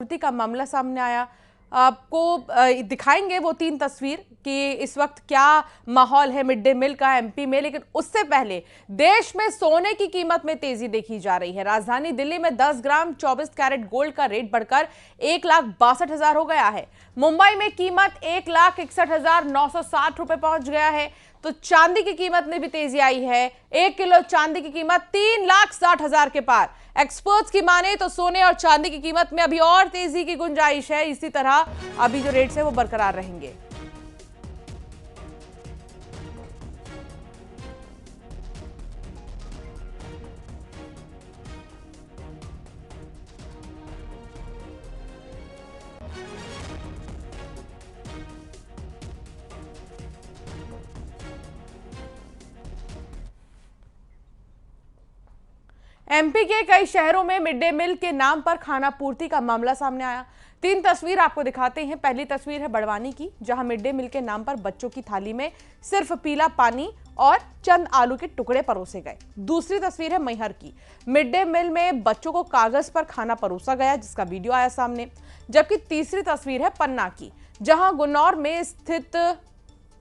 स्थिति का मामला सामने आया। आपको दिखाएंगे वो 3 तस्वीर कि इस वक्त क्या माहौल है मिड डे मील का एमपी में। लेकिन उससे पहले देश में सोने की कीमत में तेजी देखी जा रही है। राजधानी दिल्ली में 10 ग्राम 24 कैरेट गोल्ड का रेट बढ़कर 1,62,000 हो गया है। मुंबई में कीमत 1,61,960 रुपए पहुंच गया है। तो चांदी की कीमत में भी तेजी आई है। 1 किलो चांदी की कीमत 3,60,000 के पार। एक्सपर्ट्स की माने तो सोने और चांदी की कीमत में अभी और तेजी की गुंजाइश है। इसी तरह अभी जो रेट्स है वो बरकरार रहेंगे। एमपी के कई शहरों में मिड डे मील के नाम पर खाना पूर्ति का मामला सामने आया। 3 तस्वीर आपको दिखाते हैं। पहली तस्वीर है बड़वानी की, जहां मिड डे मील के नाम पर बच्चों की थाली में सिर्फ पीला पानी और चंद आलू के टुकड़े परोसे गए। दूसरी तस्वीर है मैहर की। मिड डे मील में बच्चों को कागज पर खाना परोसा गया, जिसका वीडियो आया सामने। जबकि तीसरी तस्वीर है पन्ना की, जहां गुन्नौर में स्थित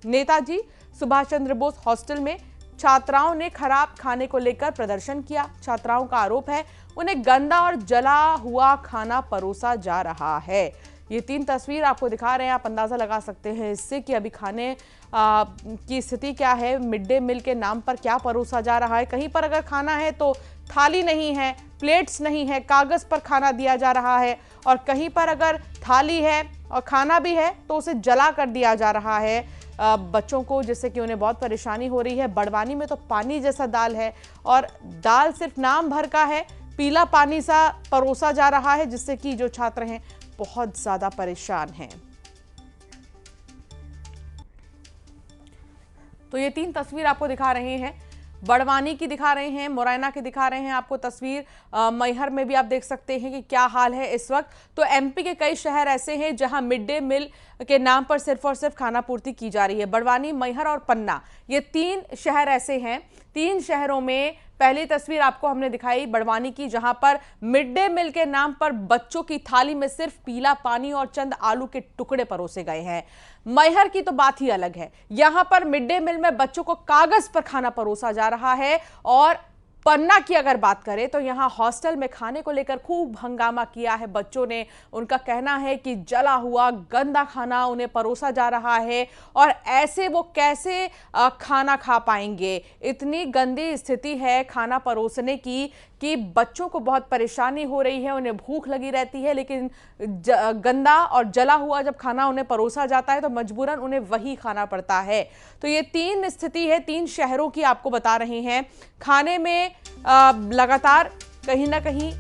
नेताजी सुभाष चंद्र बोस हॉस्टल में छात्राओं ने खराब खाने को लेकर प्रदर्शन किया। छात्राओं का आरोप है उन्हें गंदा और जला हुआ खाना परोसा जा रहा है। ये 3 तस्वीर आपको दिखा रहे हैं। आप अंदाजा लगा सकते हैं इससे कि अभी खाने की स्थिति क्या है। मिड डे मील के नाम पर क्या परोसा जा रहा है। कहीं पर अगर खाना है तो थाली नहीं है, प्लेट्स नहीं है, कागज पर खाना दिया जा रहा है। और कहीं पर अगर थाली है और खाना भी है तो उसे जला कर दिया जा रहा है बच्चों को, जिससे कि उन्हें बहुत परेशानी हो रही है। बड़वानी में तो पानी जैसा दाल है और दाल सिर्फ नाम भर का है, पीला पानी सा परोसा जा रहा है, जिससे कि जो छात्र हैं बहुत ज्यादा परेशान हैं। तो ये 3 तस्वीर आपको दिखा रहे हैं। बड़वानी की दिखा रहे हैं, मुरैना की दिखा रहे हैं आपको तस्वीर। मैहर में भी आप देख सकते हैं कि क्या हाल है इस वक्त। तो एमपी के कई शहर ऐसे हैं जहां मिड डे मील के नाम पर सिर्फ और सिर्फ खाना पूर्ति की जा रही है। बड़वानी, मैहर और पन्ना, ये 3 शहर ऐसे हैं। 3 शहरों में पहली तस्वीर आपको हमने दिखाई बड़वानी की, जहां पर मिड डे मील के नाम पर बच्चों की थाली में सिर्फ पीला पानी और चंद आलू के टुकड़े परोसे गए हैं। मैहर की तो बात ही अलग है। यहां पर मिड डे मील में बच्चों को कागज पर खाना परोसा जा रहा है। और पन्ना की अगर बात करें तो यहां हॉस्टल में खाने को लेकर खूब हंगामा किया है बच्चों ने। उनका कहना है कि जला हुआ गंदा खाना उन्हें परोसा जा रहा है और ऐसे वो कैसे खाना खा पाएंगे। इतनी गंदी स्थिति है खाना परोसने की कि बच्चों को बहुत परेशानी हो रही है, उन्हें भूख लगी रहती है, लेकिन गंदा और जला हुआ जब खाना उन्हें परोसा जाता है तो मजबूरन उन्हें वही खाना पड़ता है। तो ये 3 स्थिति है, 3 शहरों की आपको बता रहे हैं। खाने में लगातार कहीं ना कहीं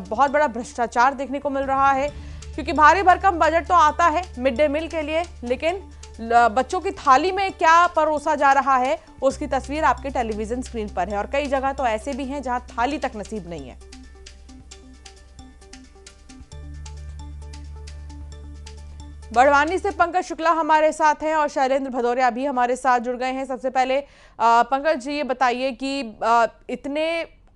बहुत बड़ा भ्रष्टाचार देखने को मिल रहा है, क्योंकि भारी भरकम बजट तो आता है मिड डे मील के लिए, लेकिन बच्चों की थाली में क्या परोसा जा रहा है उसकी तस्वीर आपके टेलीविजन स्क्रीन पर है। और कई जगह तो ऐसे भी हैं जहां थाली तक नसीब नहीं है। बड़वानी से पंकज शुक्ला हमारे साथ हैं और शैलेंद्र भदौरिया भी हमारे साथ जुड़ गए हैं। सबसे पहले पंकज जी ये बताइए कि इतने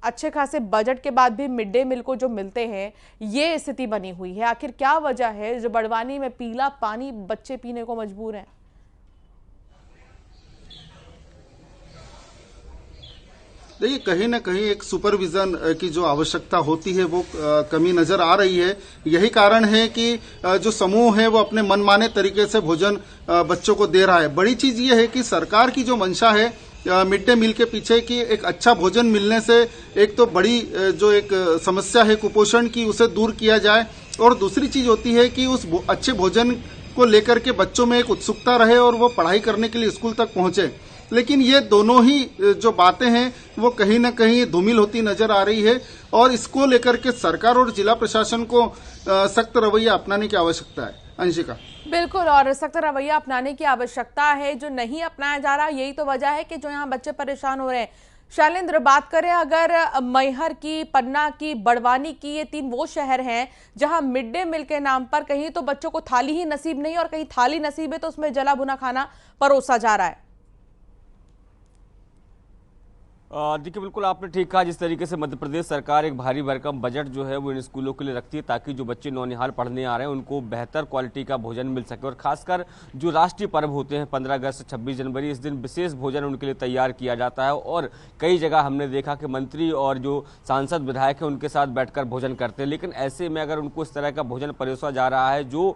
अच्छे खासे बजट के बाद भी मिड डे मील को जो मिलते हैं ये स्थिति बनी हुई है, आखिर क्या वजह है जो बड़वानी में पीला पानी बच्चे पीने को मजबूर हैं? देखिए, कहीं ना कहीं एक सुपरविजन की जो आवश्यकता होती है वो कमी नजर आ रही है। यही कारण है कि जो समूह है वो अपने मनमाने तरीके से भोजन बच्चों को दे रहा है। बड़ी चीज ये है कि सरकार की जो मंशा है मिड डे मील के पीछे की एक अच्छा भोजन मिलने से एक तो बड़ी जो एक समस्या है कुपोषण की उसे दूर किया जाए, और दूसरी चीज होती है कि उस अच्छे भोजन को लेकर के बच्चों में एक उत्सुकता रहे और वो पढ़ाई करने के लिए स्कूल तक पहुंचे। लेकिन ये दोनों ही जो बातें हैं वो कहीं ना कहीं धूमिल होती नजर आ रही है, और इसको लेकर के सरकार और जिला प्रशासन को सख्त रवैया अपनाने की आवश्यकता है। अंशिका, बिल्कुल, और सख्त रवैया अपनाने की आवश्यकता है, जो नहीं अपनाया जा रहा यही तो वजह है कि जो यहाँ बच्चे परेशान हो रहे हैं। शैलेंद्र, बात करें अगर मैहर की, पन्ना की, बड़वानी की, ये 3 वो शहर हैं जहां मिड डे मील के नाम पर कहीं तो बच्चों को थाली ही नसीब नहीं और कहीं थाली नसीब है तो उसमें जला भुना खाना परोसा जा रहा है। देखिए, बिल्कुल आपने ठीक कहा। जिस तरीके से मध्य प्रदेश सरकार एक भारी भरकम बजट जो है वो इन स्कूलों के लिए रखती है ताकि जो बच्चे नौनिहाल पढ़ने आ रहे हैं उनको बेहतर क्वालिटी का भोजन मिल सके, और खासकर जो राष्ट्रीय पर्व होते हैं 15 अगस्त 26 जनवरी, इस दिन विशेष भोजन उनके लिए तैयार किया जाता है। और कई जगह हमने देखा कि मंत्री और जो सांसद विधायक हैं उनके साथ बैठकर भोजन करते हैं, लेकिन ऐसे में अगर उनको इस तरह का भोजन परोसा जा रहा है जो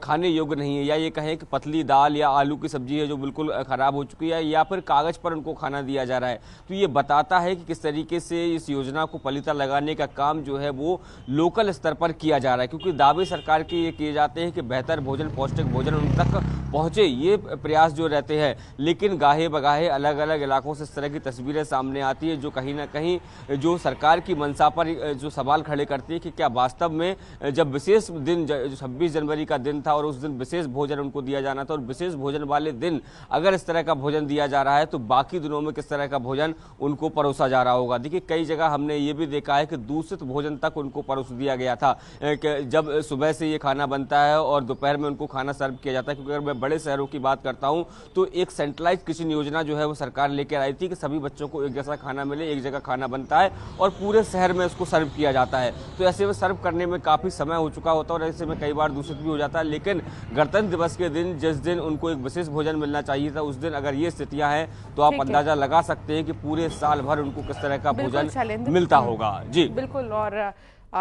खाने योग्य नहीं है, या ये कहें कि पतली दाल या आलू की सब्जी है जो बिल्कुल खराब हो चुकी है, या फिर कागज पर उनको खाना दिया जा रहा है, तो ये बताता है कि किस तरीके से इस योजना को पलीता लगाने का काम जो है वो लोकल स्तर पर किया जा रहा है। क्योंकि दावे सरकार के ये किए जाते हैं कि बेहतर भोजन, पौष्टिक भोजन उन तक पहुंचे, ये प्रयास जो रहते हैं, लेकिन गाहे बगाहे अलग अलग इलाकों से इस तरह की तस्वीरें सामने आती है जो कहीं ना कहीं जो सरकार की मंशा पर जो सवाल खड़े करती है कि क्या वास्तव में जब विशेष दिन 26 जनवरी का दिन था और उस दिन विशेष भोजन उनको दिया जाना था, और विशेष भोजन वाले दिन अगर इस तरह का भोजन दिया जा रहा है तो बाकी दिनों में किस तरह का भोजन उनको परोसा जा रहा होगा। देखिए, कई जगह हमने ये भी देखा है कि दूषित भोजन तक उनको परोस दिया गया था, जब सुबह से ये खाना बनता है और दोपहर में उनको खाना सर्व किया जाता है। क्योंकि अगर मैं बड़े शहरों की बात करता हूं तो एक सेंट्रलाइज किचन योजना जो है वो सरकार लेकर आई थी कि सभी बच्चों को एक जैसा खाना मिले, एक जगह खाना बनता है और पूरे शहर में उसको सर्व किया जाता है। तो ऐसे में सर्व करने में काफ़ी समय हो चुका होता है और ऐसे में कई बार दूषित भी हो जाता है। लेकिन गणतंत्र दिवस के दिन जिस दिन उनको एक विशेष भोजन मिलना चाहिए था, उस दिन अगर ये स्थितियां हैं तो आप अंदाजा लगा सकते हैं कि पूरे साल भर उनको किस तरह का भोजन मिलता होगा। जी बिल्कुल। और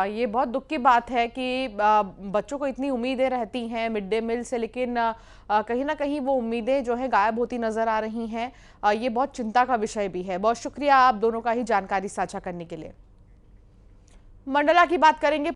ये बहुत दुख की बात है कि बच्चों को इतनी उम्मीदें रहती हैं मिड डे मील से, लेकिन कहीं ना कहीं वो उम्मीदें जो है गायब होती नजर आ रही हैं। ये बहुत चिंता का विषय भी है। बहुत शुक्रिया आप दोनों का ही जानकारी साझा करने के लिए। मंडला की बात करेंगे।